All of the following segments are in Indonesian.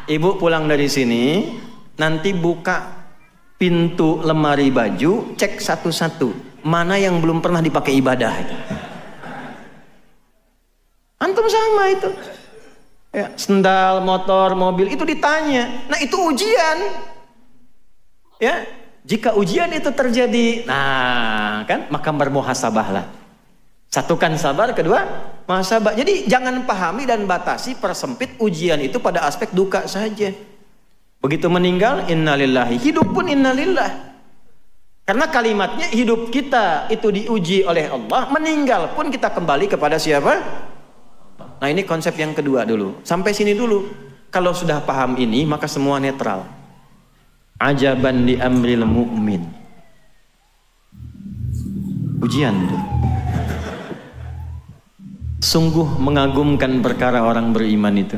ibu pulang dari sini, nanti buka pintu lemari baju, cek satu-satu, mana yang belum pernah dipakai ibadah. Antum sama itu. Ya, sendal, motor, mobil itu ditanya. Nah, itu ujian. Ya, jika ujian itu terjadi, nah kan, maka bermuhasabahlah. Satukan sabar, kedua muhasabah. Jadi jangan pahami dan batasi persempit ujian itu pada aspek duka saja. Begitu meninggal, innalillahi. Hidup pun innalillah. Karena kalimatnya hidup kita itu diuji oleh Allah, meninggal pun kita kembali kepada siapa? Nah, ini konsep yang kedua dulu. Sampai sini dulu. Kalau sudah paham ini, maka semua netral. Ajaban li amril mu'min. Ujian tuh. Sungguh mengagumkan perkara orang beriman itu.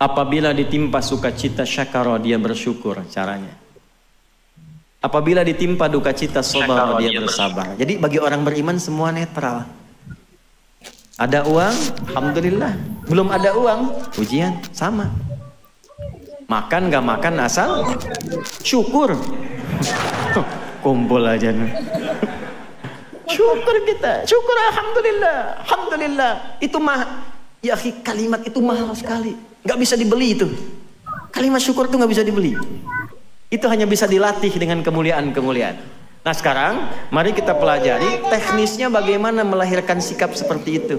Apabila ditimpa sukacita syakara, dia bersyukur caranya. Apabila ditimpa duka cita sabar, dia bersabar. Jadi bagi orang beriman semua netral. Ada uang, alhamdulillah. Belum ada uang, ujian, sama. Makan gak makan asal syukur. Kumpul aja nih. Syukur kita, syukur alhamdulillah, alhamdulillah. Itu ya kalimat itu mahal sekali, nggak bisa dibeli itu. Kalimat syukur itu nggak bisa dibeli. Itu hanya bisa dilatih dengan kemuliaan-kemuliaan. Nah, sekarang mari kita pelajari teknisnya bagaimana melahirkan sikap seperti itu.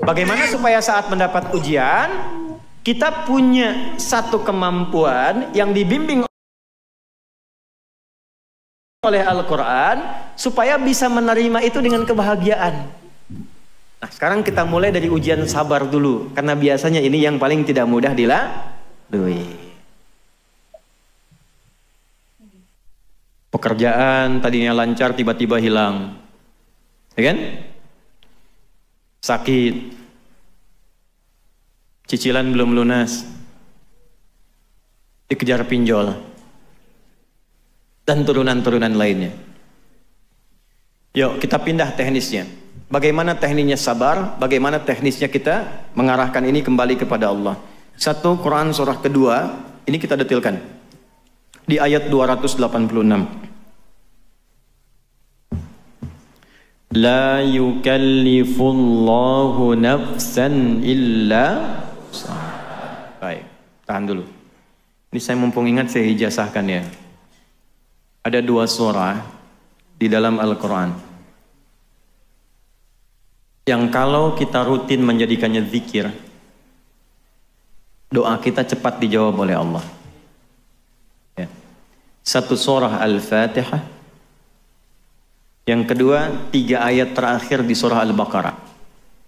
Bagaimana supaya saat mendapat ujian kita punya satu kemampuan yang dibimbing oleh Al-Quran supaya bisa menerima itu dengan kebahagiaan. Nah, sekarang kita mulai dari ujian sabar dulu, karena biasanya ini yang paling tidak mudah dilalui. Pekerjaan tadinya lancar tiba-tiba hilang, ya kan? Sakit, cicilan belum lunas, dikejar pinjol, dan turunan-turunan lainnya. Yuk kita pindah teknisnya. Bagaimana teknisnya sabar, bagaimana teknisnya kita mengarahkan ini kembali kepada Allah. Satu, Quran surah kedua, ini kita detilkan. Di ayat 286. La yukallifullahu nafsan illa usaha. Baik, tahan dulu. Ini saya mumpung ingat saya ijazahkan ya. Ada dua surah di dalam Al-Quran yang kalau kita rutin menjadikannya zikir, doa kita cepat dijawab oleh Allah. Ya. Satu surah Al-Fatihah, yang kedua 3 ayat terakhir di surah Al-Baqarah.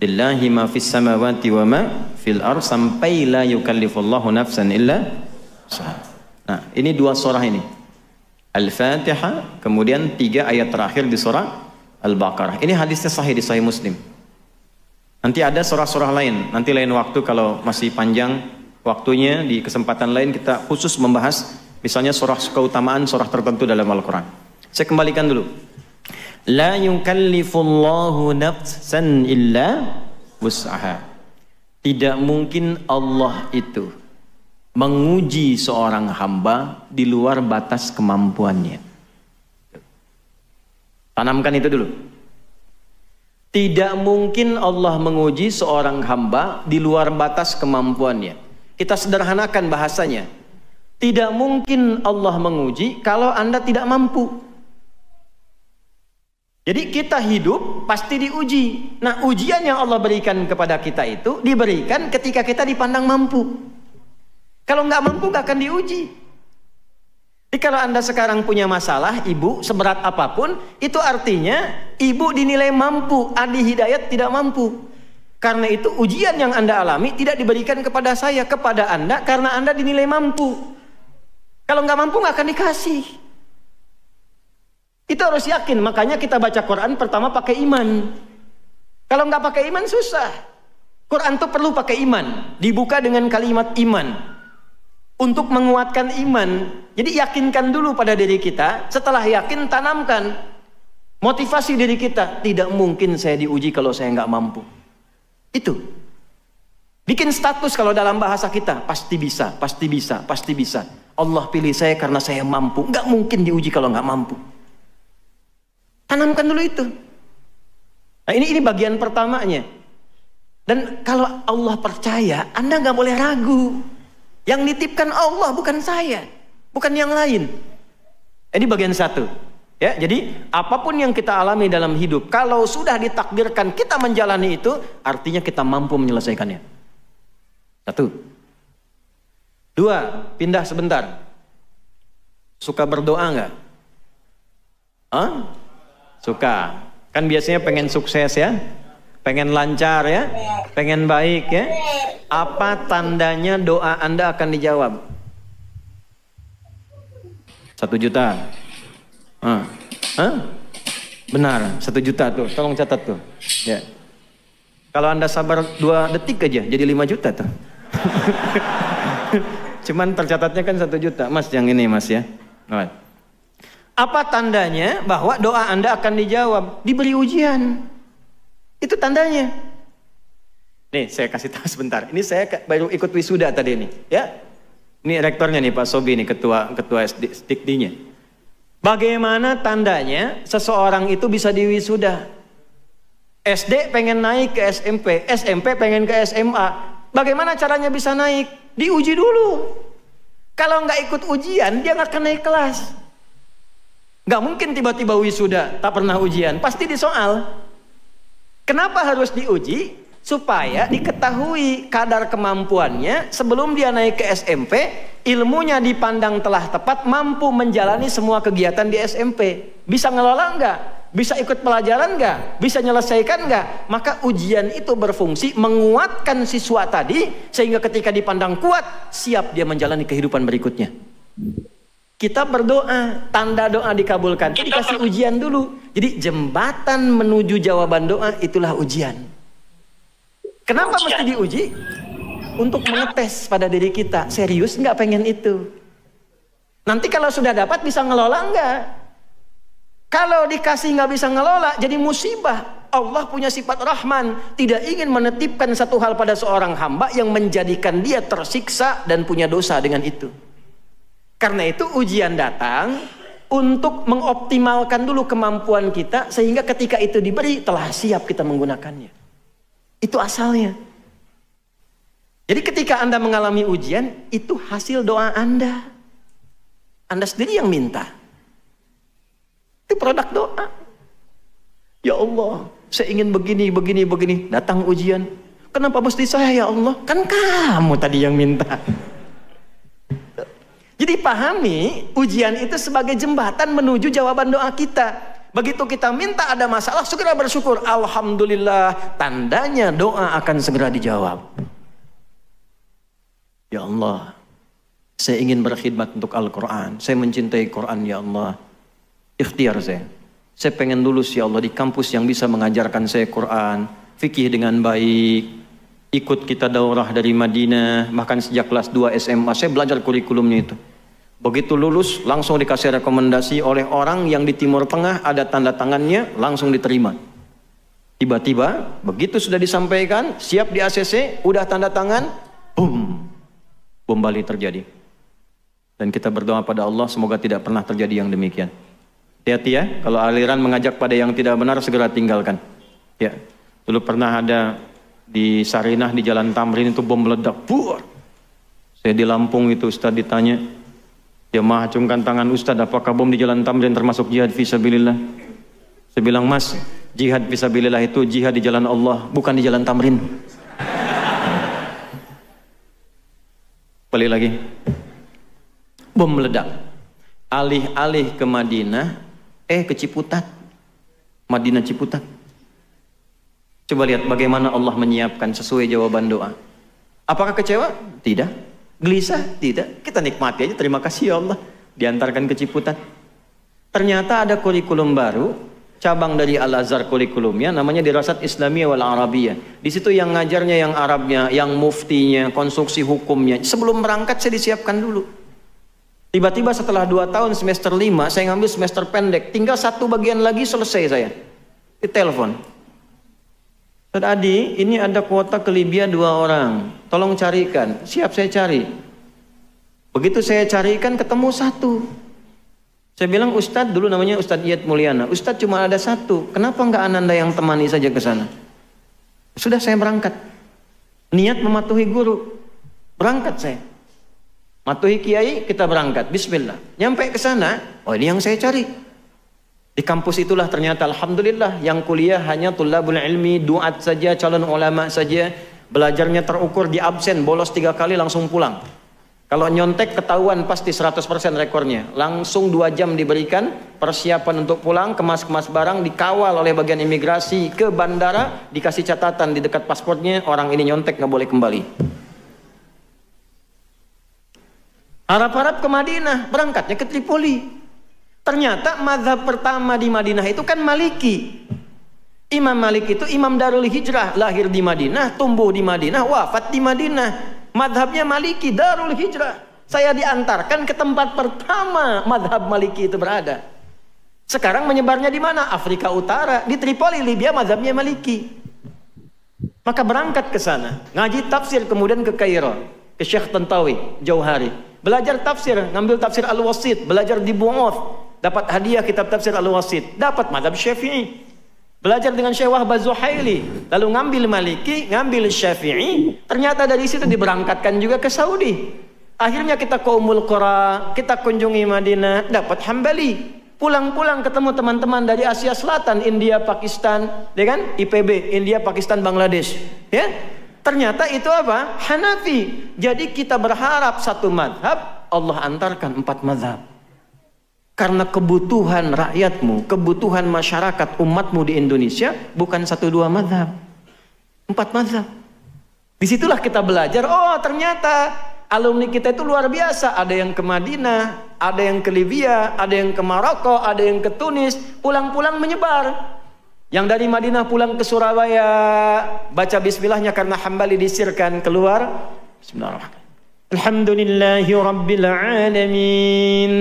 Lillahi ma fis samawati wa ma fil ardh, sampai la yukallifullahu nafsan illa usaha. Nah, ini dua surah ini. Al-Fatihah, kemudian 3 ayat terakhir di surah Al-Baqarah. Ini hadisnya sahih di Sahih Muslim. Nanti ada surah-surah lain. Nanti lain waktu kalau masih panjang waktunya, di kesempatan lain kita khusus membahas misalnya surah keutamaan surah tertentu dalam Al-Quran. Saya kembalikan dulu. La yukallifullahu nafsan illa wus'aha. Tidak mungkin Allah itu menguji seorang hamba di luar batas kemampuannya. Tanamkan itu dulu. Tidak mungkin Allah menguji seorang hamba di luar batas kemampuannya. Kita sederhanakan bahasanya. Tidak mungkin Allah menguji kalau Anda tidak mampu. Jadi kita hidup pasti diuji. Nah, ujian yang Allah berikan kepada kita itu diberikan ketika kita dipandang mampu. Kalau nggak mampu nggak akan diuji. Jadi kalau Anda sekarang punya masalah, ibu seberat apapun, itu artinya ibu dinilai mampu, Adi Hidayat tidak mampu. Karena itu ujian yang Anda alami tidak diberikan kepada saya, kepada Anda, karena Anda dinilai mampu. Kalau nggak mampu nggak akan dikasih. Itu harus yakin. Makanya kita baca Quran pertama pakai iman. Kalau nggak pakai iman susah. Quran tuh perlu pakai iman. Dibuka dengan kalimat iman. Untuk menguatkan iman. Jadi yakinkan dulu pada diri kita. Setelah yakin tanamkan. Motivasi diri kita. Tidak mungkin saya diuji kalau saya nggak mampu. Itu. Bikin status kalau dalam bahasa kita, pasti bisa, pasti bisa, pasti bisa. Allah pilih saya karena saya mampu. Nggak mungkin diuji kalau nggak mampu. Tanamkan dulu itu. Nah ini bagian pertamanya. Dan kalau Allah percaya, Anda nggak boleh ragu. Yang nitipkan Allah bukan saya, bukan yang lain. Ini bagian satu. Ya, jadi apapun yang kita alami dalam hidup, kalau sudah ditakdirkan kita menjalani itu, artinya kita mampu menyelesaikannya. 1. 2, pindah sebentar. Suka berdoa nggak? Suka. Kan biasanya pengen sukses ya, pengen lancar ya, pengen baik ya. Apa tandanya doa Anda akan dijawab? 1 juta. Benar, 1 juta tuh. Tolong catat tuh. Ya. Kalau Anda sabar 2 detik aja, jadi 5 juta tuh. Cuman tercatatnya kan 1 juta. Mas yang ini mas ya. Apa tandanya bahwa doa Anda akan dijawab? Diberi ujian. Itu tandanya. Nih saya kasih tahu sebentar. Ini saya baru ikut wisuda tadi nih, ya. Ini rektornya nih Pak Sobi nih, ketua SDIK-nya. Bagaimana tandanya seseorang itu bisa diwisuda? SD pengen naik ke SMP, SMP pengen ke SMA. Bagaimana caranya bisa naik? Diuji dulu. Kalau nggak ikut ujian, dia nggak akan naik kelas. Nggak mungkin tiba-tiba wisuda, tak pernah ujian. Pasti disoal. Kenapa harus diuji? Supaya diketahui kadar kemampuannya sebelum dia naik ke SMP, ilmunya dipandang telah tepat, mampu menjalani semua kegiatan di SMP. Bisa ngelola nggak? Bisa ikut pelajaran nggak? Bisa nyelesaikan nggak? Maka ujian itu berfungsi menguatkan siswa tadi, sehingga ketika dipandang kuat, siap dia menjalani kehidupan berikutnya. Kita berdoa, tanda doa dikabulkan, dikasih ujian dulu. Jadi jembatan menuju jawaban doa itulah ujian. Kenapa mesti diuji? Untuk mengetes pada diri kita, serius nggak pengen itu? Nanti kalau sudah dapat bisa ngelola nggak? Kalau dikasih nggak bisa ngelola, jadi musibah. Allah punya sifat Rahman, tidak ingin menetipkan satu hal pada seorang hamba yang menjadikan dia tersiksa dan punya dosa dengan itu. Karena itu ujian datang untuk mengoptimalkan dulu kemampuan kita, sehingga ketika itu diberi telah siap kita menggunakannya. Itu asalnya. Jadi ketika Anda mengalami ujian, itu hasil doa Anda. Anda sendiri yang minta. Itu produk doa. Ya Allah, saya ingin begini, begini, begini. Datang ujian. Kenapa mesti saya ya Allah? Kan kamu tadi yang minta. Jadi pahami, ujian itu sebagai jembatan menuju jawaban doa kita. Begitu kita minta ada masalah, segera bersyukur. Alhamdulillah, tandanya doa akan segera dijawab. Ya Allah, saya ingin berkhidmat untuk Al-Quran. Saya mencintai Quran ya Allah. Ikhtiar saya. Saya pengen lulus ya Allah di kampus yang bisa mengajarkan saya Quran, fikih dengan baik. Ikut kita daurah dari Madinah, bahkan sejak kelas 2 SMA saya belajar kurikulumnya itu. Begitu lulus langsung dikasih rekomendasi oleh orang yang di Timur Tengah, ada tanda tangannya, langsung diterima. Tiba-tiba begitu sudah disampaikan, siap di ACC, udah tanda tangan, boom, bom Bali terjadi. Dan kita berdoa pada Allah semoga tidak pernah terjadi yang demikian. Hati-hati ya, kalau aliran mengajak pada yang tidak benar segera tinggalkan. Ya, dulu pernah ada di Sarinah di Jalan Tamrin itu bom meledak. Buar. Saya di Lampung itu Ustadz ditanya, jemaah acungkan tangan Ustadz, apakah bom di Jalan Tamrin termasuk jihad fisabilillah? Saya bilang, Mas, jihad fisabilillah itu jihad di jalan Allah, bukan di Jalan Tamrin. Balik lagi. Bom meledak. Alih-alih ke Madinah, ke Ciputat. Madinah Ciputat. Coba lihat bagaimana Allah menyiapkan sesuai jawaban doa. Apakah kecewa? Tidak. Gelisah? Tidak. Kita nikmati aja, terima kasih ya Allah. Diantarkan ke Ciputat. Ternyata ada kurikulum baru, cabang dari Al-Azhar kurikulumnya, namanya Dirasat Islamiyah wal Arabiyah. Di situ yang ngajarnya yang Arabnya, yang muftinya, konstruksi hukumnya. Sebelum berangkat saya disiapkan dulu. Tiba-tiba setelah 2 tahun semester 5, saya ngambil semester pendek. Tinggal 1 bagian lagi selesai saya. Ditelepon. Ustaz Adi, ini ada kuota ke Libya 2 orang. Tolong carikan. Siap, saya cari. Begitu saya carikan ketemu 1. Saya bilang, Ustadz, dulu namanya Ustadz Iyad Mulyana. Ustadz cuma ada 1. Kenapa enggak Ananda yang temani saja ke sana? Sudah, saya berangkat. Niat mematuhi guru. Berangkat saya. Matuhi kiai, kita berangkat. Bismillah. Nyampe ke sana, oh ini yang saya cari. Di kampus itulah ternyata alhamdulillah yang kuliah hanya tulabul ilmi, duat saja, calon ulama saja. Belajarnya terukur di absen, bolos 3 kali langsung pulang. Kalau nyontek ketahuan pasti 100% rekornya. Langsung 2 jam diberikan persiapan untuk pulang, kemas-kemas barang, dikawal oleh bagian imigrasi ke bandara, dikasih catatan di dekat pasportnya, orang ini nyontek nggak boleh kembali. Harap-harap ke Madinah, berangkatnya ke Tripoli. Ternyata mazhab pertama di Madinah itu kan Maliki. Imam Malik itu imam Darul Hijrah, lahir di Madinah, tumbuh di Madinah, wafat di Madinah. Madhabnya Maliki, Darul Hijrah. Saya diantarkan ke tempat pertama madhab Maliki itu berada. Sekarang menyebarnya di mana? Afrika Utara, di Tripoli, Libya, madhabnya Maliki. Maka berangkat ke sana, ngaji tafsir, kemudian ke Kairo, ke Syekh Tantawi, Jauhari. Belajar tafsir, ngambil tafsir Al-Wasit, belajar di Bu'oth, dapat hadiah kitab tafsir Al-Wasit, dapat madhab Syafi'i. Belajar dengan Syekh Wahbah Zuhaili, lalu ngambil Maliki, ngambil Syafi'i. Ternyata dari situ diberangkatkan juga ke Saudi. Akhirnya kita ke Ummul Qura, kita kunjungi Madinah, dapat Hambali. Pulang-pulang ketemu teman-teman dari Asia Selatan, India, Pakistan, ya kan? IPB, India, Pakistan, Bangladesh. Ya, ternyata itu apa? Hanafi. Jadi kita berharap satu madhab, Allah antarkan 4 madhab. Karena kebutuhan rakyatmu, kebutuhan masyarakat umatmu di Indonesia bukan 1-2 mazhab, 4 mazhab. Disitulah kita belajar. Oh ternyata alumni kita itu luar biasa. Ada yang ke Madinah, ada yang ke Libya, ada yang ke Maroko, ada yang ke Tunis. Pulang-pulang menyebar. Yang dari Madinah pulang ke Surabaya, baca bismillahnya karena Hambali disirkan keluar. Bismillahirrahmanirrahim. Alhamdulillahi Rabbil Alamin.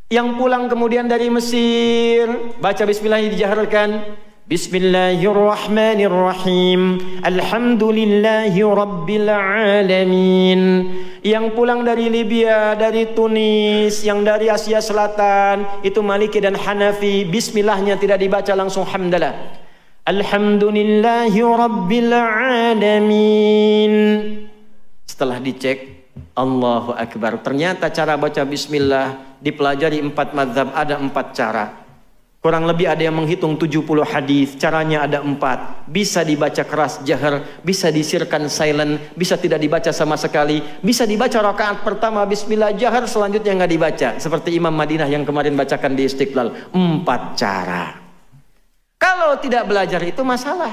Yang pulang kemudian dari Mesir, baca bismillah dijaharkan. Bismillahirrahmanirrahim. Alhamdulillahi Rabbil Alamin. Yang pulang dari Libya, dari Tunis, yang dari Asia Selatan, itu Maliki dan Hanafi, bismillahnya tidak dibaca langsung hamdalah. Alhamdulillahi Rabbil Alamin. Setelah dicek, Allahu Akbar. Ternyata cara baca bismillah dipelajari 4 mazhab, ada 4 cara. Kurang lebih ada yang menghitung 70 hadis. Caranya ada 4. Bisa dibaca keras jahar, bisa disirkan silent, bisa tidak dibaca sama sekali, bisa dibaca rakaat pertama bismillah jahar, selanjutnya nggak dibaca. Seperti Imam Madinah yang kemarin bacakan di Istiqlal. 4 cara. Kalau tidak belajar itu masalah.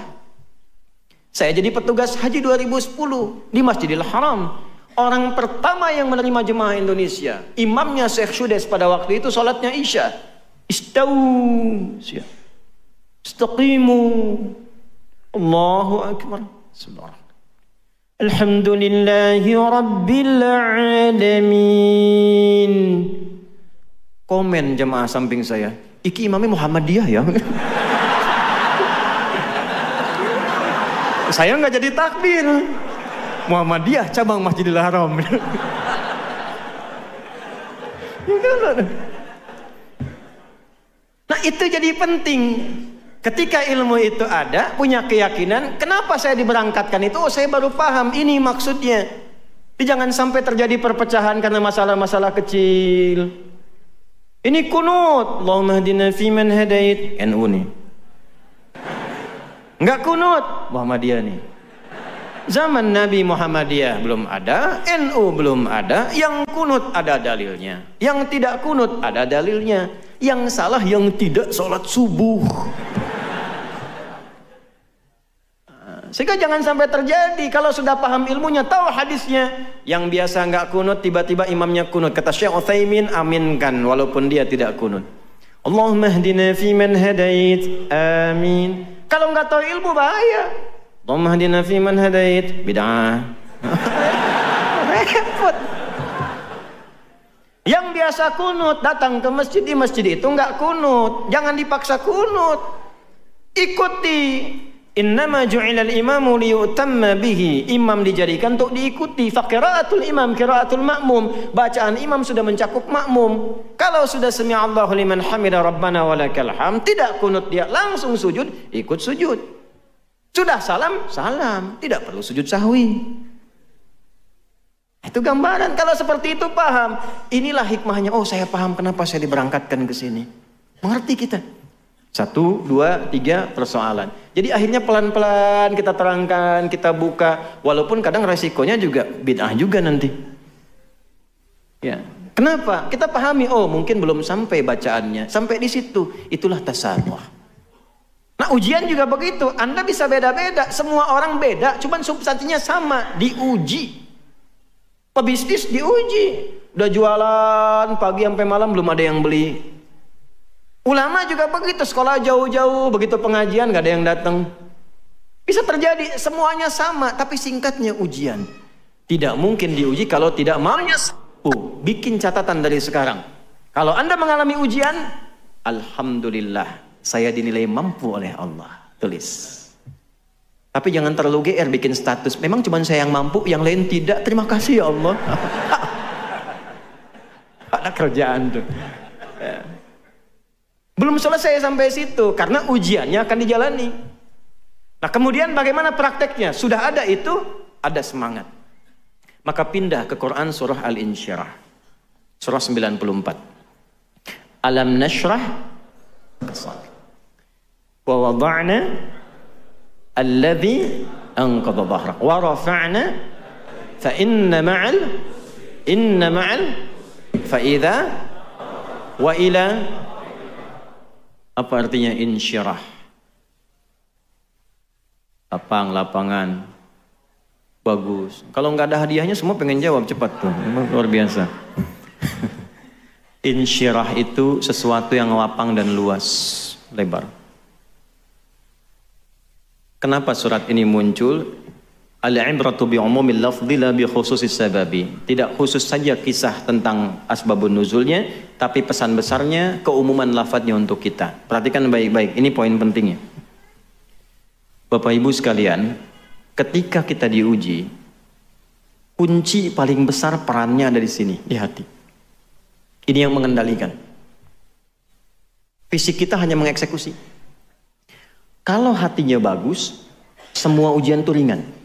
Saya jadi petugas haji 2010 di Masjidil Haram. Orang pertama yang menerima jemaah Indonesia, imamnya Syekh Syudes pada waktu itu salatnya Isya. Istawu, istaqimu, Allahu Akbar. Alhamdulillahi Rabbil Alamin. Komen jemaah samping saya, iki imamnya Muhammadiyah ya. Saya nggak jadi takbir. Muhammadiyah cabang Masjidil Haram. Nah itu jadi penting. Ketika ilmu itu ada, punya keyakinan, kenapa saya diberangkatkan itu? Oh saya baru paham, ini maksudnya. Jadi jangan sampai terjadi perpecahan karena masalah-masalah kecil. Ini kunut, Allahumma hdina fiman hadait, NU nih. Enggak kunut, Muhammadiyah nih. Zaman Nabi Muhammadiyah belum ada, NU belum ada, yang kunut ada dalilnya, yang tidak kunut ada dalilnya, yang salah yang tidak sholat subuh. Sehingga jangan sampai terjadi, kalau sudah paham ilmunya, tahu hadisnya, yang biasa nggak kunut tiba-tiba imamnya kunut. Kata Syekh Utsaimin, aminkan walaupun dia tidak kunut. Allahumma hdina fiman hadait, amin. Kalau nggak tahu ilmu bahaya. Allahumma hdina fiman hadait, bid'ah. Repot. Yang biasa kunut datang ke masjid, di masjid itu enggak kunut. Jangan dipaksa kunut. Ikuti Innama ju'ilal imamu liyutamma bihi. Imam dijadikan untuk diikuti. Faqiraatul imam qiraatul ma'mum. Bacaan imam sudah mencakup makmum. Kalau sudah sami'allahu liman hamida rabbana walakal hamd, tidak kunut dia, langsung sujud, ikut sujud. Sudah salam, salam, tidak perlu sujud sahwi. Itu gambaran. Kalau seperti itu paham. Inilah hikmahnya. Oh, saya paham kenapa saya diberangkatkan ke sini. Mengerti kita. 1, 2, 3 persoalan. Jadi akhirnya pelan-pelan kita terangkan, kita buka. Walaupun kadang resikonya juga bid'ah juga nanti. Ya. Kenapa? Kita pahami, oh mungkin belum sampai bacaannya. Sampai di situ. Itulah tasamuh. Nah ujian juga begitu. Anda bisa beda-beda. Semua orang beda. Cuman substansinya sama. Diuji. Pebisnis diuji. Udah jualan pagi sampai malam belum ada yang beli. Ulama juga begitu, sekolah jauh-jauh, begitu pengajian gak ada yang datang. Bisa terjadi, semuanya sama, tapi singkatnya ujian. Tidak mungkin diuji kalau tidak maunya. Bikin catatan dari sekarang. Kalau Anda mengalami ujian, alhamdulillah, saya dinilai mampu oleh Allah. Tulis. Tapi jangan terlalu GR bikin status. Memang cuma saya yang mampu, yang lain tidak. Terima kasih ya Allah. Ada kerjaan tuh. Ya. Belum selesai sampai situ, karena ujiannya akan dijalani. Nah kemudian bagaimana prakteknya? Sudah ada itu, ada semangat. Maka pindah ke Quran surah Al-Insyirah. Surah 94. Alam nashrah wa wada'na alladhi anqadha dhahrak wa rafa'na fa inna ma'al fa idza wa ila. Apa artinya insyirah? Lapang, lapangan. Bagus. Kalau nggak ada hadiahnya semua pengen jawab cepat tuh. Memang luar biasa. Insyirah itu sesuatu yang lapang dan luas, lebar. Kenapa surat ini muncul? Al-ibratu bi'umumil lafdhi la bi khususis sababi. Tidak khusus saja kisah tentang asbabun nuzulnya, tapi pesan besarnya keumuman lafadznya untuk kita. Perhatikan baik-baik, ini poin pentingnya. Bapak Ibu sekalian, ketika kita diuji, kunci paling besar perannya ada di sini, di hati. Ini yang mengendalikan. Fisik kita hanya mengeksekusi. Kalau hatinya bagus, semua ujian itu ringan.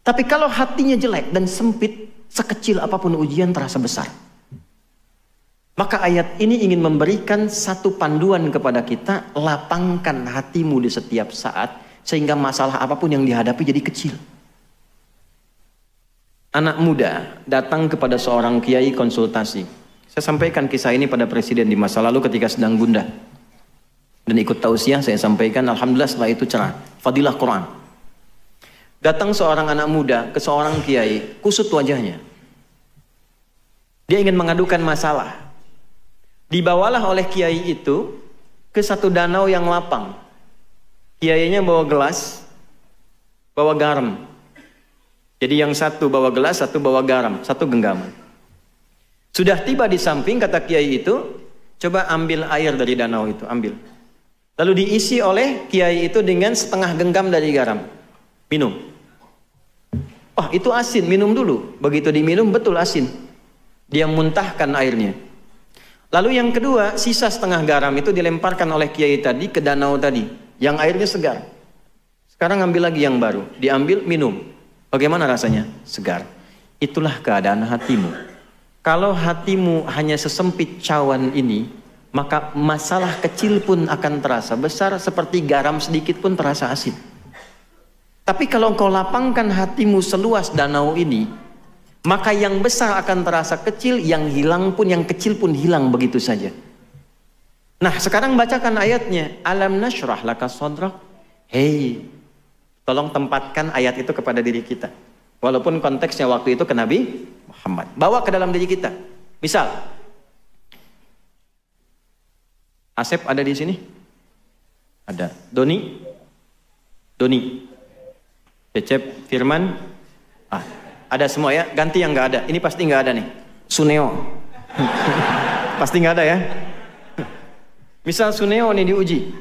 Tapi kalau hatinya jelek dan sempit, sekecil apapun ujian terasa besar. Maka ayat ini ingin memberikan satu panduan kepada kita, lapangkan hatimu di setiap saat, sehingga masalah apapun yang dihadapi jadi kecil. Anak muda datang kepada seorang kiai konsultasi. Saya sampaikan kisah ini pada presiden di masa lalu ketika sedang gundah. Dan ikut tausiah saya sampaikan, alhamdulillah setelah itu cerah. Fadilah Quran. Datang seorang anak muda ke seorang kiai, kusut wajahnya. Dia ingin mengadukan masalah. Dibawalah oleh kiai itu ke satu danau yang lapang. Kiainya bawa gelas, bawa garam. Jadi yang satu bawa gelas, satu bawa garam, satu genggaman. Sudah tiba di samping, kata kiai itu, coba ambil air dari danau itu, ambil. Lalu diisi oleh kiai itu dengan setengah genggam dari garam. Minum. Oh itu asin, minum dulu. Begitu diminum betul asin. Dia muntahkan airnya. Lalu yang kedua, sisa setengah garam itu dilemparkan oleh kiai tadi ke danau tadi, yang airnya segar. Sekarang ambil lagi yang baru, diambil, minum. Bagaimana rasanya? Segar. Itulah keadaan hatimu. Kalau hatimu hanya sesempit cawan ini, maka masalah kecil pun akan terasa besar, seperti garam sedikit pun terasa asin. Tapi kalau engkau lapangkan hatimu seluas danau ini, maka yang besar akan terasa kecil, yang hilang pun, yang kecil pun hilang begitu saja. Nah sekarang bacakan ayatnya. Alam nashrah laka sadrak. Hei, tolong tempatkan ayat itu kepada diri kita. Walaupun konteksnya waktu itu ke Nabi Muhammad. Bawa ke dalam diri kita. Misal, Asep ada di sini? Ada. Doni? Cecep, Firman, ada semua ya, ganti yang nggak ada. Ini pasti nggak ada nih. Suneo, pasti nggak ada ya. Misal Suneo nih diuji,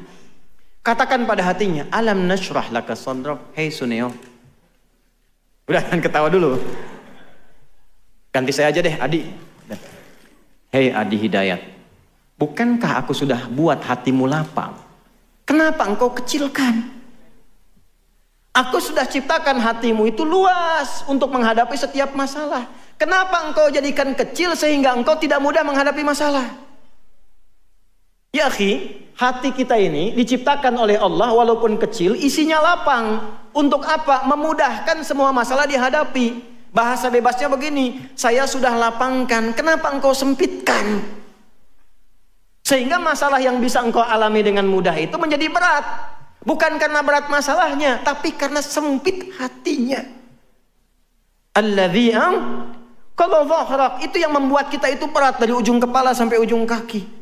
Katakan pada hatinya, alam nashrah laka sadrak. Hei Suneo. Udah, jangan ketawa dulu. Ganti saya aja deh, Adi. Hei Adi Hidayat. Bukankah aku sudah buat hatimu lapang? Kenapa engkau kecilkan? Aku sudah ciptakan hatimu itu luas untuk menghadapi setiap masalah. Kenapa engkau jadikan kecil sehingga engkau tidak mudah menghadapi masalah? Ya akhi, hati kita ini diciptakan oleh Allah walaupun kecil, isinya lapang. Untuk apa? Memudahkan semua masalah dihadapi. Bahasa bebasnya begini, saya sudah lapangkan, kenapa engkau sempitkan? Sehingga masalah yang bisa engkau alami dengan mudah itu menjadi berat. Bukan karena berat masalahnya, tapi karena sempit hatinya. Alladzi qadha dhahrak, itu yang membuat kita itu berat dari ujung kepala sampai ujung kaki.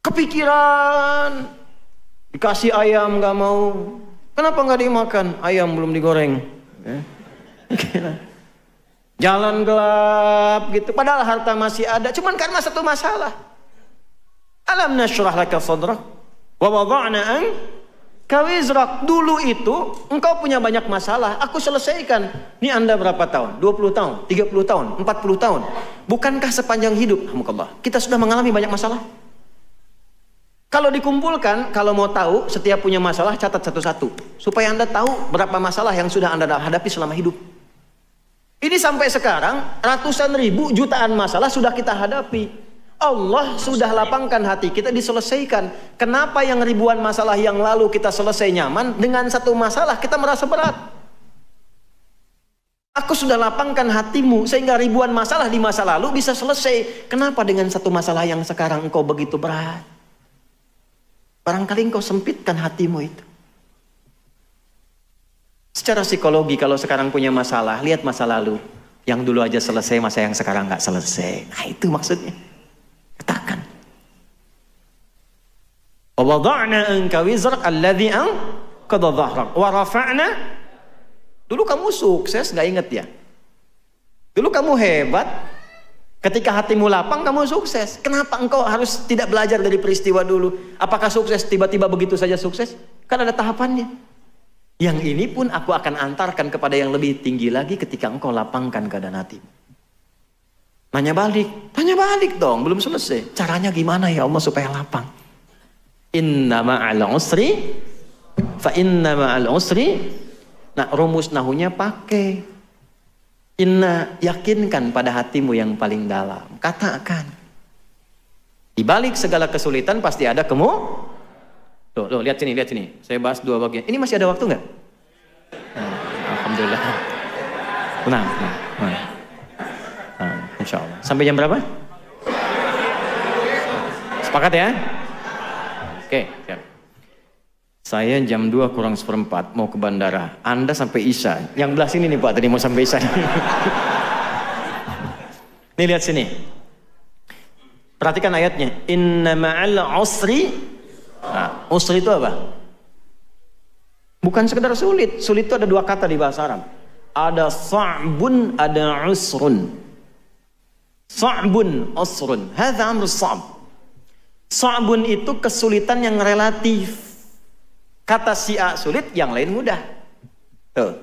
Kepikiran, dikasih ayam nggak mau, kenapa nggak dimakan? Ayam belum digoreng. Jalan gelap gitu, padahal harta masih ada, cuman karena satu masalah. Alam nashrah laka sadrak wa wada'na anka wizrak. Dulu itu engkau punya banyak masalah, aku selesaikan. Ini Anda berapa tahun? 20 tahun, 30 tahun, 40 tahun. Bukankah sepanjang hidup alhamdulillah kita sudah mengalami banyak masalah? Kalau dikumpulkan, kalau mau tahu setiap punya masalah, catat satu-satu supaya Anda tahu berapa masalah yang sudah Anda hadapi selama hidup. Ini sampai sekarang ratusan ribu, jutaan masalah sudah kita hadapi. Allah sudah lapangkan hati kita, diselesaikan. Kenapa yang ribuan masalah yang lalu kita selesai nyaman, dengan satu masalah kita merasa berat? Aku sudah lapangkan hatimu sehingga ribuan masalah di masa lalu bisa selesai. Kenapa dengan satu masalah yang sekarang engkau begitu berat? Barangkali engkau sempitkan hatimu itu. Secara psikologi, kalau sekarang punya masalah, lihat masa lalu. Yang dulu aja selesai, masa yang sekarang nggak selesai. Nah itu maksudnya. Katakan. Wa wada'na anka wizrak alladzi qadha dhahrak wa rafa'na. Dulu kamu sukses, nggak inget ya? Dulu kamu hebat. Ketika hatimu lapang, kamu sukses. Kenapa engkau harus tidak belajar dari peristiwa dulu? Apakah sukses tiba-tiba begitu saja sukses? Kan ada tahapannya. Yang ini pun aku akan antarkan kepada yang lebih tinggi lagi ketika engkau lapangkan keadaan hatimu. Tanya balik dong, belum selesai. Caranya gimana ya Allah supaya lapang? Inna ma'al usri, fa inna ma'al usri. Nah, rumus nahunya pakai inna, yakinkan pada hatimu yang paling dalam. Katakan, di balik segala kesulitan pasti ada Loh, lihat sini. Saya bahas dua bagian. Ini masih ada waktu nggak? Alhamdulillah. Tenang. Insya Allah. Sampai jam berapa? Sepakat ya? Oke. Siap. Saya jam 2 kurang seperempat mau ke bandara. Anda sampai Isya. Yang belah sini nih Pak, tadi mau sampai Isya. Nih lihat sini. Perhatikan ayatnya. Inna ma'al usri. Nah, usri itu apa? Bukan sekedar sulit. Sulit itu ada dua kata di bahasa Arab. Ada sa'bun, ada usrun. Sa'bun, usrun. Hadza amrus sa'b. Sa'bun itu kesulitan yang relatif. Kata si A sulit, yang lain mudah. Tuh.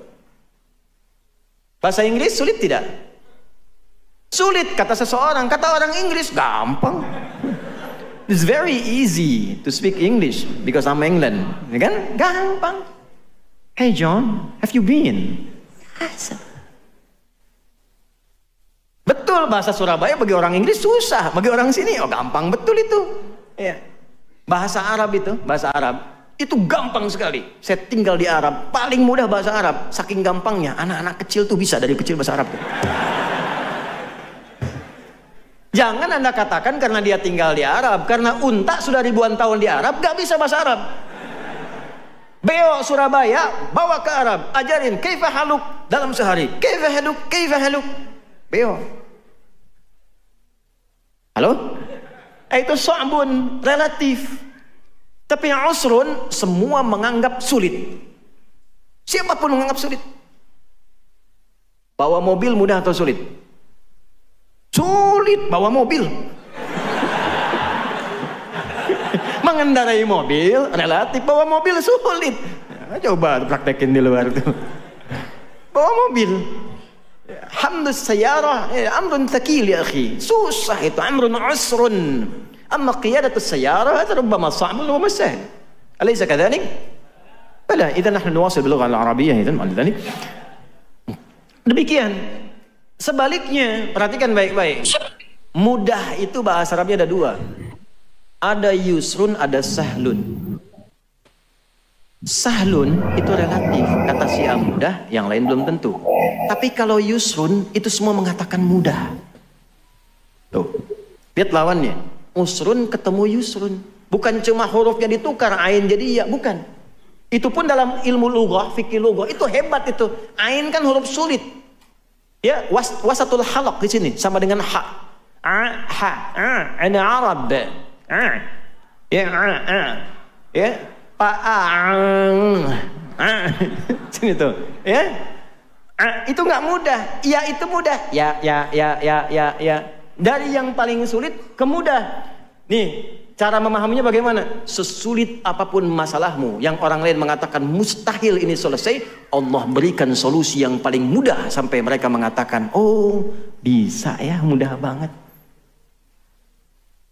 Bahasa Inggris sulit tidak? Sulit kata seseorang, kata orang Inggris gampang. It's very easy to speak English because I'm England, ya kan? Gampang. Hey John, have you been? Betul, bahasa Surabaya bagi orang Inggris susah, bagi orang sini oh gampang betul itu. Ya. Bahasa Arab itu gampang sekali. Saya tinggal di Arab, paling mudah bahasa Arab. Saking gampangnya, anak-anak kecil tuh bisa dari kecil bahasa Arab. Jangan Anda katakan karena dia tinggal di Arab, karena unta sudah ribuan tahun di Arab, gak bisa bahasa Arab. Beo Surabaya, bawa ke Arab, ajarin kaifa haluk dalam sehari. Kaifa haluk. Beo. Halo? Itu sa'bun, relatif. Tapi yang usrun, semua menganggap sulit. Siapapun menganggap sulit. Bawa mobil mudah atau sulit? Sulit bawa mobil. Mengendarai mobil relatif, bawa mobil sulit. Ya, coba praktekin di luar tuh. Bawa mobil. Hamdus sayyarah amrun thaqil ya akhi. Susah itu, amrun usrun. Amma qiyadatus sayyarah hada rubbama sa'bun wa sahal. Alaysa kadhalik? Bala, idzan nahnu nuwasil bil lughah al-arabiyyah idzan ma'al demikian. Sebaliknya, perhatikan baik-baik. Mudah itu bahasa Arabnya ada dua. Ada yusrun, ada sahlun. Sahlun itu relatif, kata si mudah, yang lain belum tentu. Tapi kalau yusrun itu semua mengatakan mudah. Tuh, lihat lawannya. Usrun ketemu yusrun. Bukan cuma hurufnya ditukar, ain jadi ya, bukan. Itu pun dalam ilmu lughah, fikih lughah itu hebat itu. Ain kan huruf sulit. Ya, wasatul halaq di sini sama dengan ha. Ana Arab. Ya, sini tuh, ya. Itu nggak mudah. Ya itu mudah. Ya. Dari yang paling sulit ke mudah. Nih, cara memahaminya bagaimana? Sesulit apapun masalahmu, yang orang lain mengatakan mustahil ini selesai, Allah berikan solusi yang paling mudah sampai mereka mengatakan, oh bisa ya, mudah banget.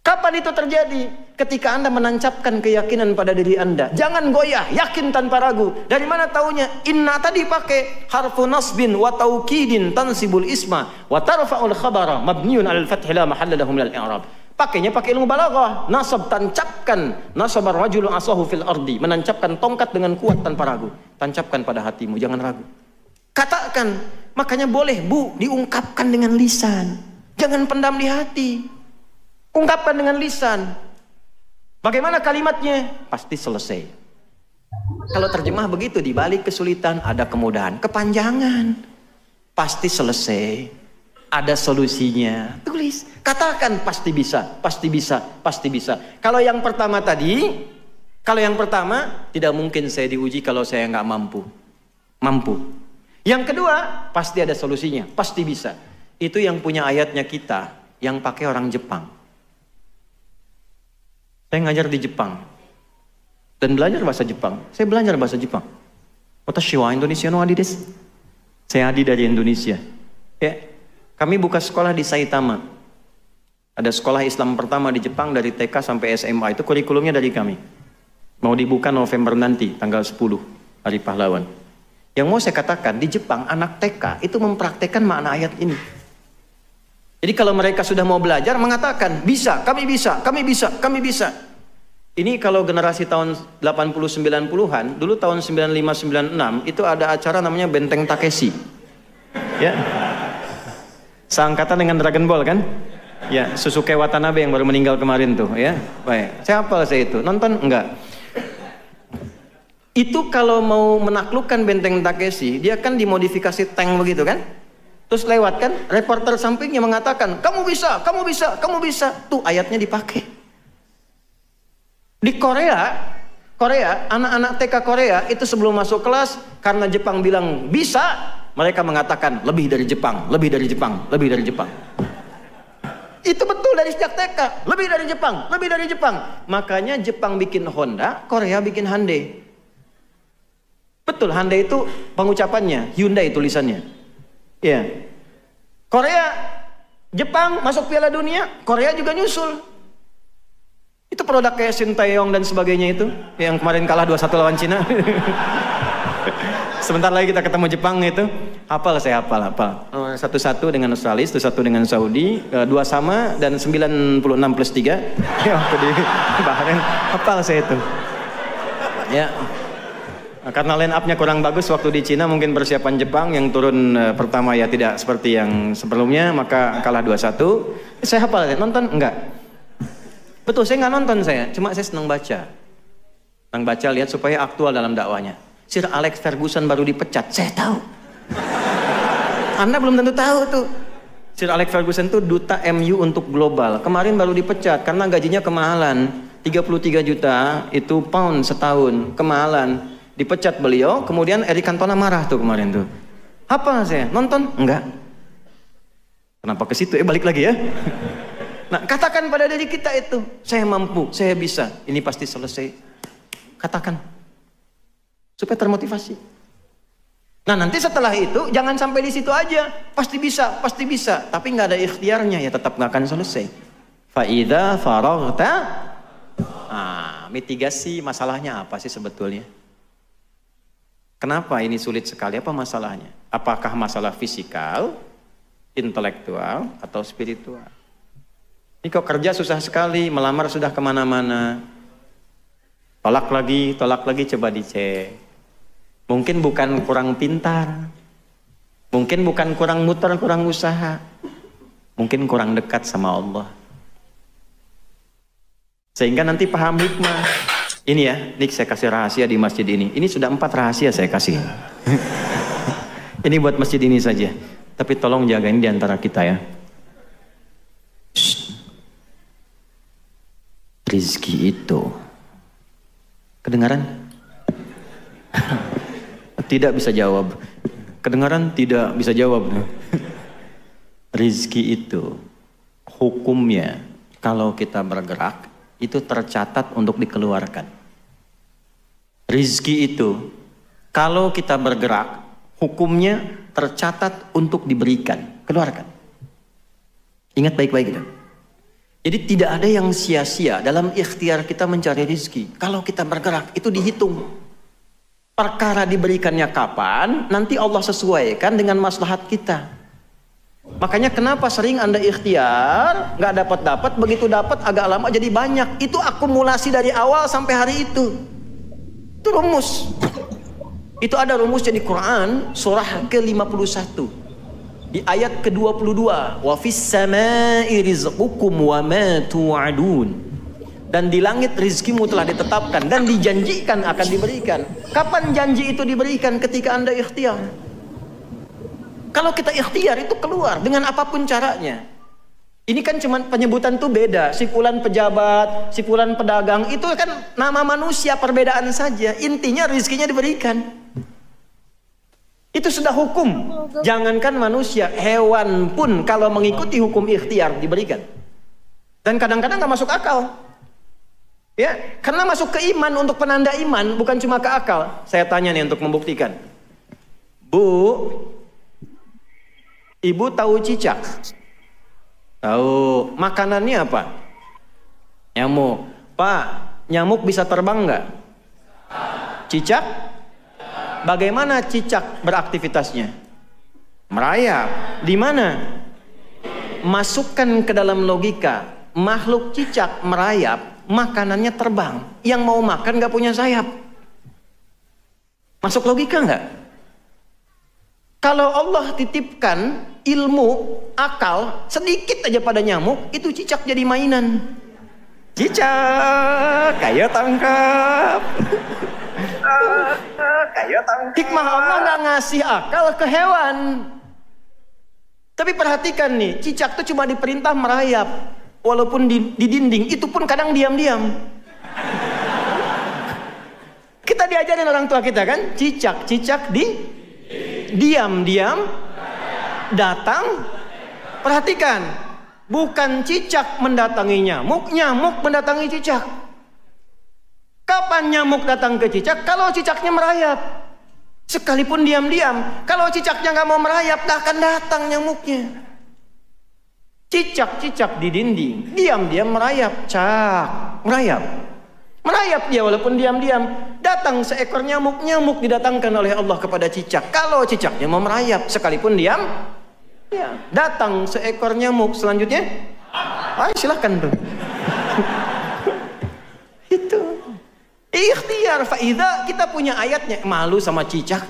Kapan itu terjadi? Ketika Anda menancapkan keyakinan pada diri Anda. Jangan goyah, yakin tanpa ragu. Dari mana taunya? Inna tadi pakai harfu nasbin wa taukidin tansibul isma wa tarfa'ul khabara mabniun 'alal fathi la mahalla lahu minal i'rab. Pakainya pakai ilmu balaghah. Nasab, tancapkan. Nasabar rajulu asahu fil ardi. Menancapkan tongkat dengan kuat tanpa ragu. Tancapkan pada hatimu, jangan ragu. Katakan. Makanya boleh, Bu, diungkapkan dengan lisan. Jangan pendam di hati. Ungkapkan dengan lisan. Bagaimana kalimatnya? Pasti selesai. Kalau terjemah begitu, di balik kesulitan ada kemudahan. Kepanjangan pasti selesai. Ada solusinya. Tulis, katakan pasti bisa, pasti bisa, pasti bisa. Kalau yang pertama tadi, tidak mungkin saya diuji kalau saya nggak mampu. Mampu. Yang kedua, pasti ada solusinya, pasti bisa. Itu yang punya ayatnya kita, yang pakai orang Jepang. Saya ngajar di Jepang dan belajar bahasa Jepang. Saya belajar bahasa Jepang. Watashi wa Indonesia no adi desu. Saya adi dari Indonesia. Ya, kami buka sekolah di Saitama. Ada sekolah Islam pertama di Jepang dari TK sampai SMA. Itu kurikulumnya dari kami. Mau dibuka November nanti, tanggal 10, Hari Pahlawan. Yang mau saya katakan, di Jepang anak TK itu mempraktekkan makna ayat ini. Jadi kalau mereka sudah mau belajar, mengatakan, bisa, kami bisa, kami bisa, kami bisa. Ini kalau generasi tahun 80-90-an, dulu tahun 95-96, itu ada acara namanya Benteng Takeshi. Ya. Seangkatan dengan Dragon Ball kan? Ya, Susuke Watanabe yang baru meninggal kemarin tuh, ya. Baik. Saya hafal saya itu. Nonton? Enggak. Itu kalau mau menaklukkan Benteng Takeshi, dia kan dimodifikasi tank begitu kan? Terus lewat kan, reporter sampingnya mengatakan, kamu bisa, kamu bisa, kamu bisa. Tuh ayatnya dipakai. Di Korea, anak-anak TK Korea itu sebelum masuk kelas, karena Jepang bilang bisa, mereka mengatakan lebih dari Jepang, lebih dari Jepang, lebih dari Jepang. Itu betul dari sejak TK, lebih dari Jepang, lebih dari Jepang. Makanya Jepang bikin Honda, Korea bikin Hyundai. Betul, Hyundai itu pengucapannya, Hyundai tulisannya. Ya, Korea, Jepang masuk Piala Dunia, Korea juga nyusul. Itu produk kayak Sintayong dan sebagainya itu, yang kemarin kalah 2-1 lawan Cina. Sebentar lagi kita ketemu Jepang itu, hafal saya hafal. 1-1 dengan Australia, 1-1 dengan Saudi, 2 sama dan 96+3. Ya, waktu di Bahrain, hafal saya itu. Ya. Nah, karena line up-nya kurang bagus waktu di Cina, mungkin persiapan Jepang yang turun pertama ya tidak seperti yang sebelumnya, maka kalah 2-1. Saya hafal, nonton? Enggak. Betul, saya nggak nonton saya, cuma saya senang baca. Senang baca, lihat supaya aktual dalam dakwanya. Sir Alex Ferguson baru dipecat, saya tahu. Anda belum tentu tahu tuh. Sir Alex Ferguson tuh duta MU untuk global. Kemarin baru dipecat karena gajinya kemahalan. 33 juta itu pound setahun, kemahalan. Dipecat beliau, kemudian Eric Cantona marah tuh kemarin tuh. Apa saya? Nonton? Enggak. Kenapa ke situ? Balik lagi ya. Nah, katakan pada diri kita itu, saya mampu, saya bisa, ini pasti selesai. Katakan, supaya termotivasi. Nah, nanti setelah itu jangan sampai di situ aja, pasti bisa, tapi nggak ada ikhtiarnya ya tetap nggak akan selesai. Faida faraghta, mitigasi masalahnya apa sih sebetulnya? Kenapa ini sulit sekali? Apa masalahnya? Apakah masalah fisikal, intelektual, atau spiritual? Ini kok kerja susah sekali, melamar sudah kemana-mana. Tolak lagi, coba dicek. Mungkin bukan kurang pintar. Mungkin bukan kurang muter, kurang usaha. Mungkin kurang dekat sama Allah. Sehingga nanti paham hikmah. Ini ya, ini saya kasih rahasia di masjid ini. Ini sudah 4 rahasia saya kasih. Ini buat masjid ini saja. Tapi tolong jagain di antara kita ya. Rizki itu kedengaran? Tidak bisa jawab. Kedengaran? Tidak bisa jawab. Rizki itu hukumnya kalau kita bergerak itu tercatat untuk dikeluarkan. Rizki itu kalau kita bergerak hukumnya tercatat untuk diberikan, keluarkan. Ingat baik-baik itu. Jadi tidak ada yang sia-sia dalam ikhtiar kita mencari rizki. Kalau kita bergerak itu dihitung. Perkara diberikannya kapan, nanti Allah sesuaikan dengan maslahat kita. Makanya kenapa sering Anda ikhtiar, nggak dapat, begitu dapat agak lama jadi banyak. Itu akumulasi dari awal sampai hari itu. Itu rumus. Itu ada rumusnya di Quran surah ke-51. Di ayat ke-22, wa fis samai rizqukum wa ma tu'adun. Dan di langit rizkimu telah ditetapkan dan dijanjikan akan diberikan. Kapan janji itu diberikan? Ketika Anda ikhtiar. Kalau kita ikhtiar itu keluar dengan apapun caranya. Ini kan cuma penyebutan tuh beda. Si fulan pejabat, si fulan pedagang, itu kan nama manusia, perbedaan saja. Intinya rizkinya diberikan. Itu sudah hukum. Jangankan manusia, hewan pun kalau mengikuti hukum ikhtiar diberikan. Dan kadang-kadang nggak masuk akal. Ya, karena masuk ke iman, untuk penanda iman, bukan cuma ke akal. Saya tanya nih untuk membuktikan. Bu, ibu tahu cicak? Tahu. Makanannya apa? Nyamuk. Pak, nyamuk bisa terbang nggak? Cicak? Bagaimana cicak beraktivitasnya? Merayap. Di mana? Masukkan ke dalam logika. Makhluk cicak merayap, makanannya terbang. Yang mau makan nggak punya sayap. Masuk logika nggak? Kalau Allah titipkan ilmu, akal sedikit aja pada nyamuk, itu cicak jadi mainan. Cicak, kayo tangkap. Hikmah Allah nggak ngasih akal ke hewan. Tapi perhatikan nih, cicak tuh cuma diperintah merayap, walaupun di dinding, itu pun kadang diam-diam. Kita diajarin orang tua kita kan, cicak di diam-diam datang. Perhatikan, bukan cicak mendatangi nyamuk, nyamuk mendatangi cicak. Kapan nyamuk datang ke cicak? Kalau cicaknya merayap. Sekalipun diam-diam. Kalau cicaknya nggak mau merayap, nggak akan datang nyamuknya. Cicak-cicak di dinding, diam-diam merayap. Merayap. Merayap dia walaupun diam-diam. Datang seekor nyamuk, nyamuk didatangkan oleh Allah kepada cicak. Kalau cicaknya mau merayap, sekalipun diam, ya. Datang seekor nyamuk, selanjutnya, ayo silahkan tuh. Itu. Ikhtiar faida, kita punya ayatnya. Malu sama cicak?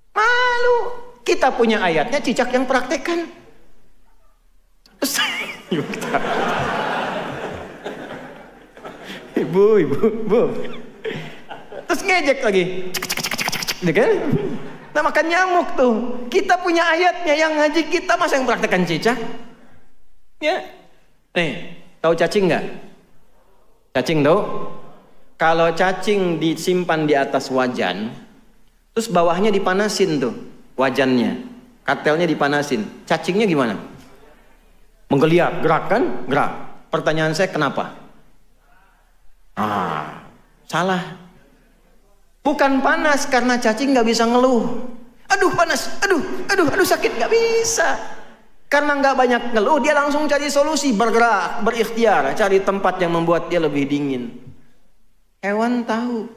Malu. Kita punya ayatnya, cicak yang praktekkan. Ibu. Terus ngejek lagi. Nah, makan nyamuk tuh. Kita punya ayatnya, yang ngaji kita masa yang praktekkan cicak? Ya. Nih, tahu cacing nggak? Cacing tahu? Kalau cacing disimpan di atas wajan, terus bawahnya dipanasin tuh, wajannya, kartelnya dipanasin, cacingnya gimana? Menggeliat, gerak kan? Gerak. Pertanyaan saya kenapa? Salah. Bukan panas karena cacing nggak bisa ngeluh. Aduh panas, aduh sakit, nggak bisa. Karena nggak banyak ngeluh, dia langsung cari solusi, bergerak, berikhtiar, cari tempat yang membuat dia lebih dingin. Hewan tahu.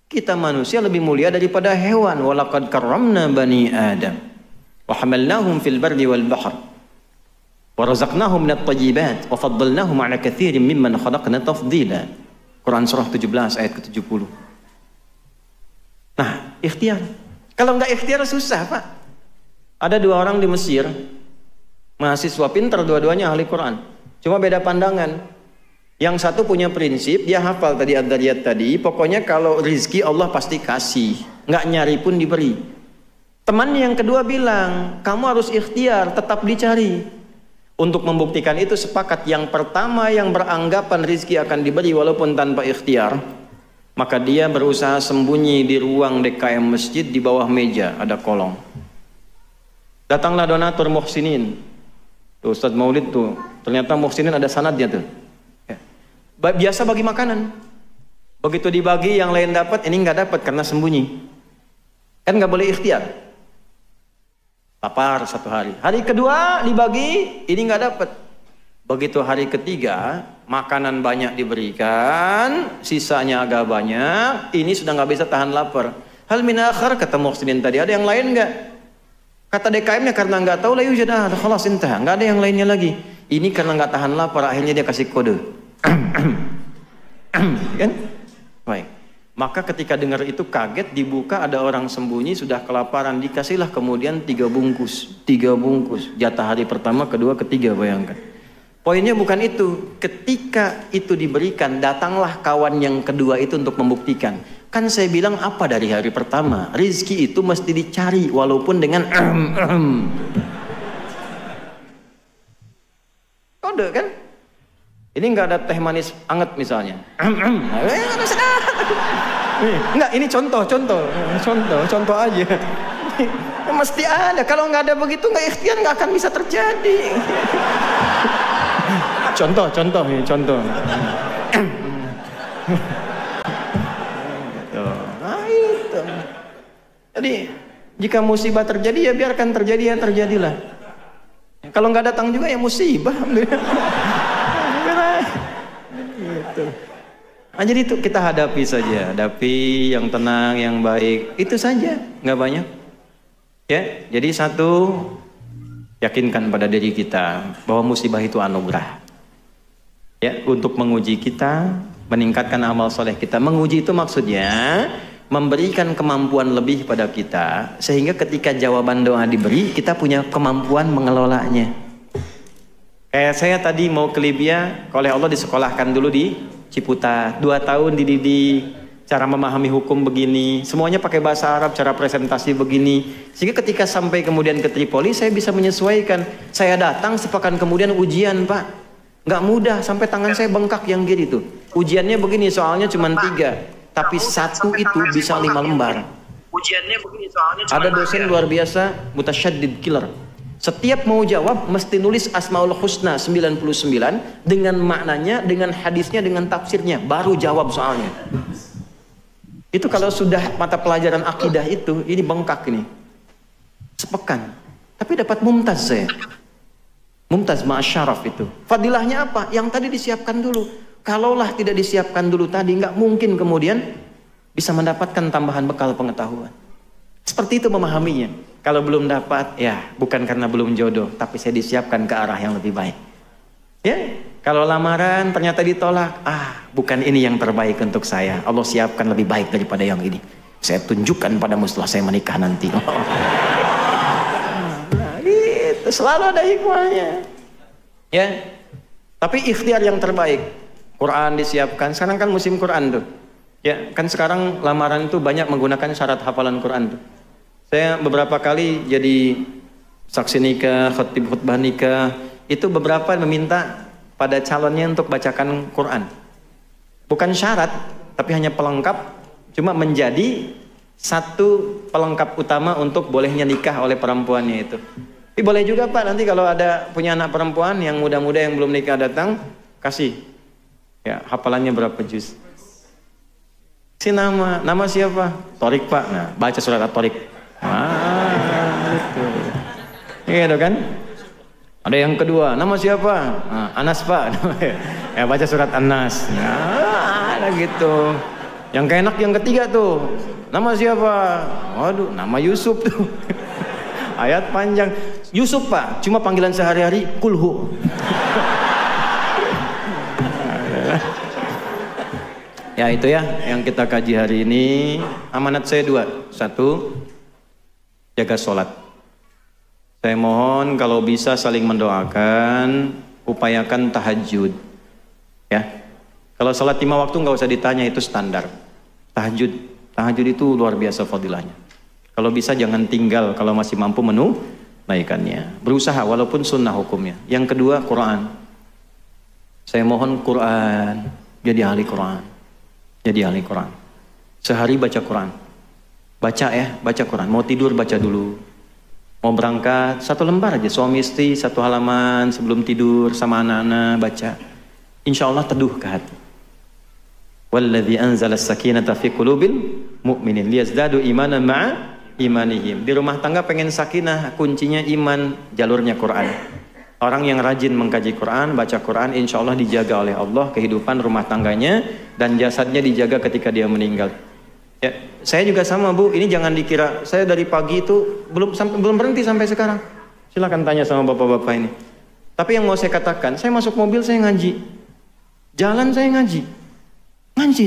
Kita manusia lebih mulia daripada hewan. Walaqad karramna bani Adam wa hamalnahum fil barri wal bahr wa razaqnahum minat thayyibat wa faddalnahum ala katsirin mimman khalaqna tafdila. Quran surah 17 ayat ke-70. Nah, ikhtiar. Kalau nggak ikhtiar susah, Pak. Ada 2 orang di Mesir, mahasiswa pintar, dua-duanya ahli Quran. Cuma beda pandangan. Yang satu punya prinsip, dia hafal tadi Ad-Dariyat tadi, pokoknya kalau rizki Allah pasti kasih, nggak nyari pun diberi. Teman yang kedua bilang, kamu harus ikhtiar, tetap dicari. Untuk membuktikan itu sepakat, yang pertama yang beranggapan rizki akan diberi walaupun tanpa ikhtiar, maka dia berusaha sembunyi di ruang DKM masjid, di bawah meja ada kolong. Datanglah donatur muhsinin. Tuh, Ustadz Maulid tuh, ternyata muhsinin ada sanadnya tuh. Biasa bagi makanan, begitu dibagi yang lain dapat, ini nggak dapat karena sembunyi. Kan nggak boleh ikhtiar. Lapar 1 hari, hari kedua dibagi, ini nggak dapat. Begitu hari ketiga, makanan banyak diberikan, sisanya agak banyak, ini sudah nggak bisa tahan lapar. Hal min akhar, kata muhsinin tadi, ada yang lain nggak? Kata DKM-nya karena nggak tahu, la yujadah, khalas intah, nggak ada yang lainnya lagi. Ini karena nggak tahan lapar, akhirnya dia kasih kode. Kan? Baik. Maka ketika dengar itu kaget, dibuka ada orang sembunyi sudah kelaparan, dikasihlah kemudian 3 bungkus. Jatah hari pertama, kedua, ketiga, bayangkan. Poinnya bukan itu. Ketika itu diberikan, datanglah kawan yang kedua itu untuk membuktikan. Kan saya bilang apa dari hari pertama? Rizki itu mesti dicari walaupun dengan kode kan? Ini nggak ada teh manis anget misalnya. Enggak, ini contoh aja. Mesti ada. Kalau nggak ada begitu, nggak ikhtiar, nggak akan bisa terjadi. Contoh. Nah itu. Jadi jika musibah terjadi, ya biarkan terjadi, ya terjadilah. Kalau nggak datang juga ya musibah. Nah, jadi itu kita hadapi saja, hadapi yang tenang, yang baik, itu saja, nggak banyak. Ya, jadi satu, yakinkan pada diri kita bahwa musibah itu anugerah. Ya, untuk menguji kita, meningkatkan amal soleh kita. Menguji itu maksudnya memberikan kemampuan lebih pada kita, sehingga ketika jawaban doa diberi, kita punya kemampuan mengelolanya. Kayak saya tadi mau ke Libya, oleh Allah disekolahkan dulu di Ciputat, 2 tahun dididik, cara memahami hukum begini, semuanya pakai bahasa Arab, cara presentasi begini, sehingga ketika sampai kemudian ke Tripoli, saya bisa menyesuaikan. Saya datang sepekan kemudian ujian, Pak, nggak mudah, sampai tangan saya bengkak yang gini tuh. Ujiannya begini, soalnya cuma 3, tapi 1 itu bisa 5 lembar. Ujiannya begini, soalnya cuma ada dosen luar biasa, mutasyaddid killer. Setiap mau jawab mesti nulis Asmaul Husna 99 dengan maknanya, dengan hadisnya, dengan tafsirnya, baru jawab soalnya. Itu kalau sudah mata pelajaran akidah itu, ini bengkak ini. Sepekan. Tapi dapat mumtaz saya. Mumtaz ma'asyaraf itu. Fadilahnya apa? Yang tadi disiapkan dulu. Kalaulah tidak disiapkan dulu tadi, nggak mungkin kemudian bisa mendapatkan tambahan bekal pengetahuan. Seperti itu memahaminya. Kalau belum dapat, ya bukan karena belum jodoh, tapi saya disiapkan ke arah yang lebih baik. Ya, kalau lamaran ternyata ditolak, bukan ini yang terbaik untuk saya. Allah siapkan lebih baik daripada yang ini. Saya tunjukkan padamu setelah saya menikah nanti. Nah, gitu, selalu ada hikmahnya. Ya, tapi ikhtiar yang terbaik. Quran disiapkan. Sekarang kan musim Quran tuh. Ya, kan sekarang lamaran itu banyak menggunakan syarat hafalan Quran tuh. Saya beberapa kali jadi saksi nikah, khatib khutbah nikah, itu beberapa meminta pada calonnya untuk bacakan Quran. Bukan syarat, tapi hanya pelengkap, cuma menjadi satu pelengkap utama untuk bolehnya nikah oleh perempuannya itu. Tapi boleh juga Pak, nanti kalau ada punya anak perempuan yang muda-muda yang belum nikah datang, kasih. Ya, hafalannya berapa juz? Si nama siapa? Torik Pak. Nah, baca surat At-Torik. Gitu. Gitu kan? Ada yang kedua, nama siapa? Nah, Anas Pak. Ya, baca surat An-Nas. Nah, ada gitu. Yang keenak yang ketiga tuh, nama siapa? Waduh, nama Yusuf tuh. Ayat panjang. Yusuf Pak, cuma panggilan sehari-hari kulhu. Ya itu ya yang kita kaji hari ini. Amanat saya 2. 1, jaga sholat. Saya mohon kalau bisa saling mendoakan, upayakan tahajud. Ya, kalau sholat 5 waktu nggak usah ditanya, itu standar. Tahajud itu luar biasa fadilahnya. Kalau bisa jangan tinggal kalau masih mampu menunaikannya. Berusaha walaupun sunnah hukumnya. Yang kedua, Quran. Saya mohon Quran, jadi ahli Quran. Jadi ahli Quran. Sehari baca Quran. Baca ya, baca Quran. Mau tidur baca dulu. Mau berangkat 1 lembar aja, suami istri 1 halaman sebelum tidur sama anak-anak baca. Insya Allah teduh ke hati. Walladzi anzala as-sakinata fi qulubil mu'minin liyazdadu imanan ma'a imanihim. Di rumah tangga pengen sakinah, kuncinya iman, jalurnya Quran. Orang yang rajin mengkaji Quran, baca Quran, insya Allah dijaga oleh Allah kehidupan rumah tangganya dan jasadnya dijaga ketika dia meninggal. Ya, saya juga sama Bu, ini jangan dikira saya dari pagi itu belum berhenti sampai sekarang. Silakan tanya sama bapak-bapak ini. Tapi yang mau saya katakan, saya masuk mobil saya ngaji, jalan saya ngaji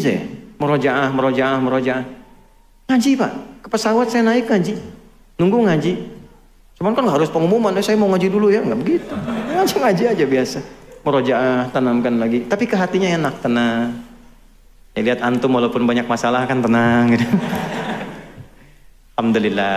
saya, merojaah, ngaji Pak. Ke pesawat saya naik ngaji, nunggu ngaji. Cuman kan harus pengumuman, saya mau ngaji dulu ya, nggak begitu. Ngaji aja biasa, merojaah, tanamkan lagi. Tapi ke hatinya enak, tenang. Ya, lihat antum walaupun banyak masalah kan tenang gitu. Alhamdulillah.